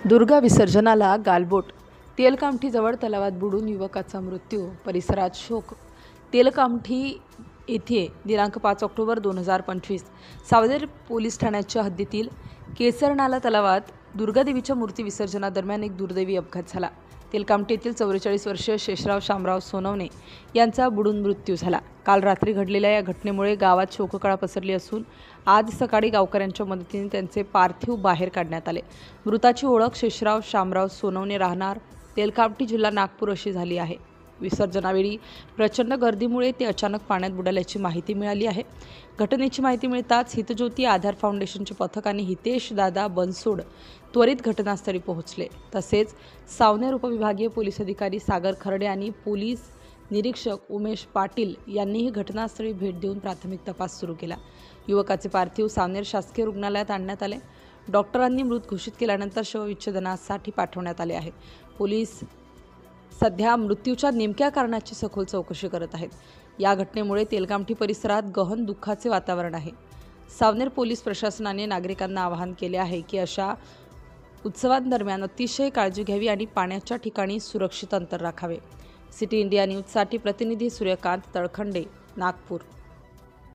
दुर्गा विसर्जनाला गालबोट. तेलकामठीजवळ तलावात बुडून युवकाचा मृत्यू, परिसरात शोक. तेलकामठी येथे दिनांक 5 ऑक्टोबर 2025 सावनेर पोलीस ठाण्याच्या हद्दीतील केसरनाला तलावात दुर्गादेवीच्या मूर्ती विसर्जनादरम्यान एक दुर्दैवी अपघात झाला. तेलकामठी येथील 44 वर्षीय शेषराव शामराव सोनवणे यांचा बुडून मृत्यू झाला. काल रात्री घडलेल्या या घटनेमुळे गावात शोककळा पसरली असून आज सकाळी गावकऱ्यांच्या मदतीने त्यांचे पार्थिव बाहेर काढण्यात आले. मृताची ओळख शेषराव शामराव सोनवणे, राहणार तेलकामठी, जिल्हा नागपूर अशी झाली आहे. विसर्जनावेळी प्रचंड गर्दीमुळे ते अचानक पाण्यात बुडाल्याची माहिती मिळाली आहे. घटनेची माहिती मिळताच हितज्योती आधार फाउंडेशनचे पथक आणि हितेश दादा बनसोड त्वरित घटनास्थळी पोहोचले. तसेच सावनेर उपविभागीय पोलीस अधिकारी सागर खर्डे आणि पोलीस निरीक्षक उमेश पाटील यांनीही घटनास्थळी भेट देऊन प्राथमिक तपास सुरू केला. युवकाचे पार्थिव सावनेर शासकीय रुग्णालयात आणण्यात आले. डॉक्टरांनी मृत घोषित केल्यानंतर शवविच्छेदनासाठी पाठवण्यात आले आहे. पोलीस सध्या मृत्यूच्या नेमक्या कारणाची सखोल चौकशी करत आहेत. या घटनेमुळे तेलकामठी परिसरात गहन दुःखाचे वातावरण आहे. सावनेर पोलीस प्रशासनाने नागरिकांना आवाहन केले आहे की अशा उत्सवांदरम्यान अतिशय काळजी घ्यावी आणि पाण्याच्या ठिकाणी सुरक्षित अंतर राखावे. सिटी इंडिया न्यूजसाठी प्रतिनिधी सूर्यकांत तळखंडे, नागपूर.